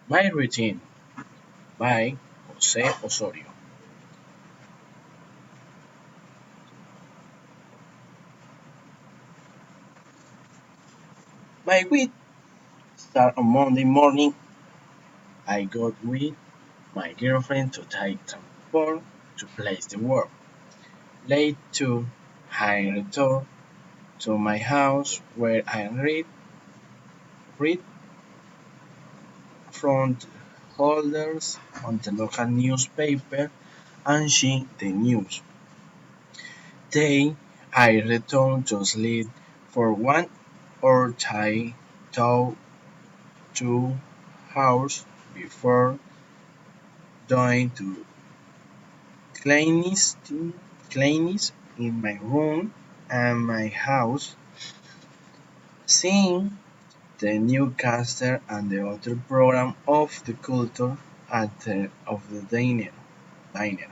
My Routine by Jose Osorio. My week starts on Monday morning. I got with my girlfriend to take transport to place the work. Late to I return to my house where I read front holders on the local newspaper and see the news. Then I return to sleep for 1 or 2 hours before going to cleanliness in my room and my house, seeing the newscaster and the other program of the culture of the diner.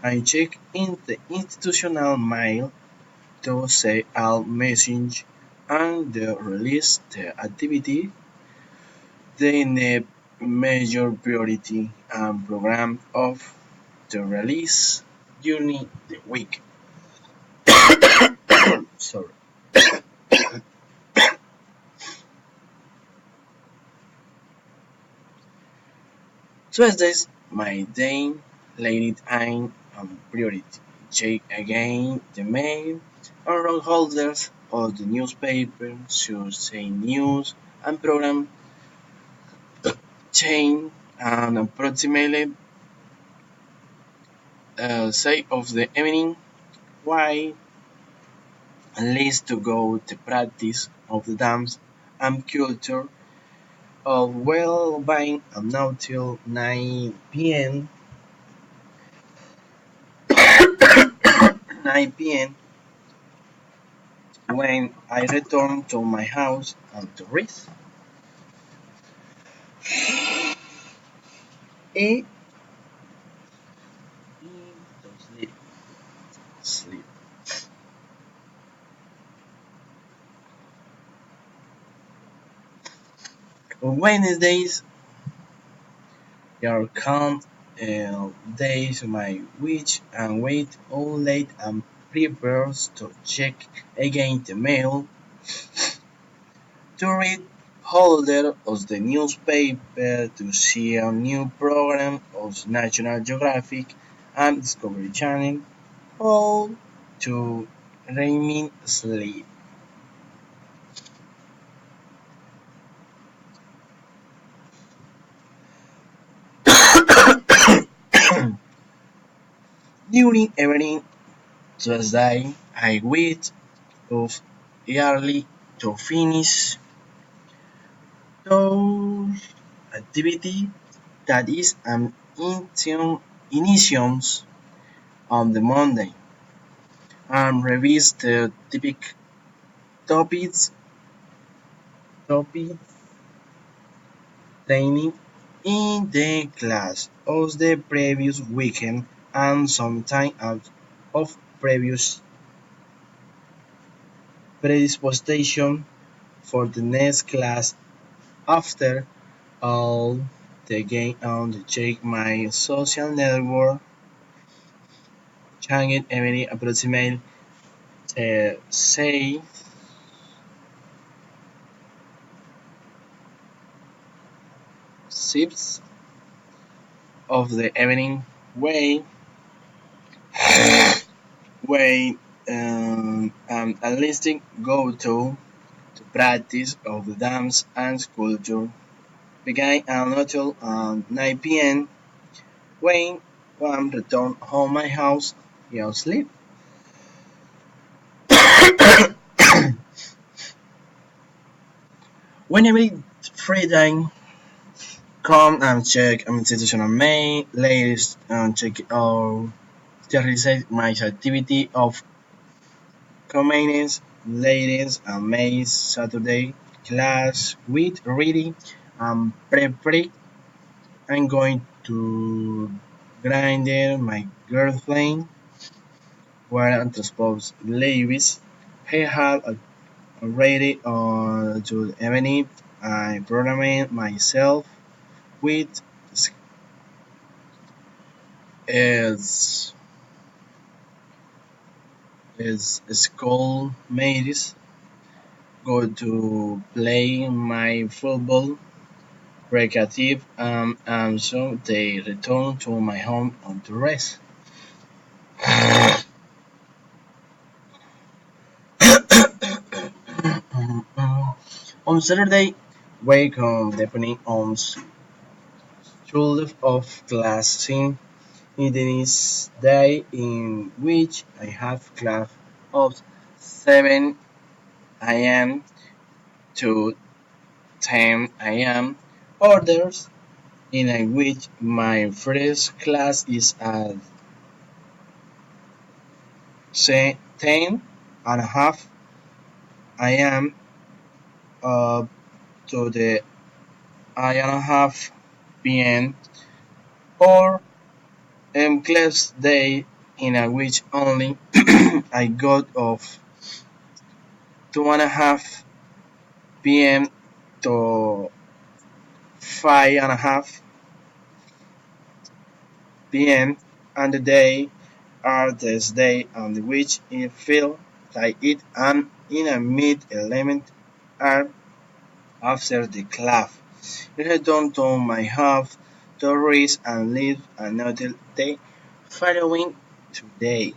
I check in the institutional mail to say all message and the release the activity, the major priority and program of the release during the week. Sorry. Tuesdays, my day laid in priority. Check again the mail and run holders of the newspaper should say news and program chain and approximately say of the evening why leads to go to practice of the dance and culture of well-being until 9 p.m. when I return to my house and to rest and to sleep. On Wednesdays are calm days my which and wait all late and prepares to check again the mail to read holder of the newspaper to see a new program of National Geographic and Discovery Channel, all to remain asleep. During every Tuesday, I wait of early to finish those activity that is an initiations on the Monday and revise the typical topics topics training in the class of the previous weekend and some time out of previous predisposition for the next class after all the game on the check my social network changed every approximate say 6 of the evening way way at least go to practice of the dance and sculpture began until 9 p.m. when one returned home my house he sleep. Whenever free time come and check institutional mail, ladies and check out the reset my activity of convenience ladies and maids Saturday class with reading and prep. I'm going to grind my girlfriend where I'm supposed Lewis. He had already on to the evening. I programmed myself with his, his schoolmates, go to play my football recreative, and so they return to my home on to rest. On Saturday, wake up depending on schedule of class. It is day in which I have class of 7 a.m. to 10 a.m. Others in which my first class is at 10 and a half a.m. up to the 8:30 p.m. or class day in which only I got off 2:30 p.m. to 5:30 p.m. and the day are the day on which I feel like it am in a mid-element hour after the class. I return to my house to rest and live another day following today.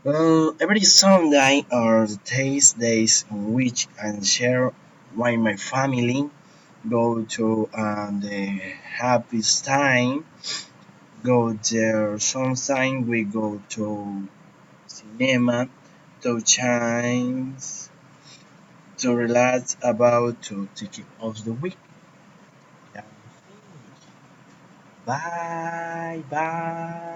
Well, every Sunday are the days in which I share with my family, go to the happiest time, go there sometimes we go to cinema, to change, to relax about to take it of the week. Yeah. Bye bye.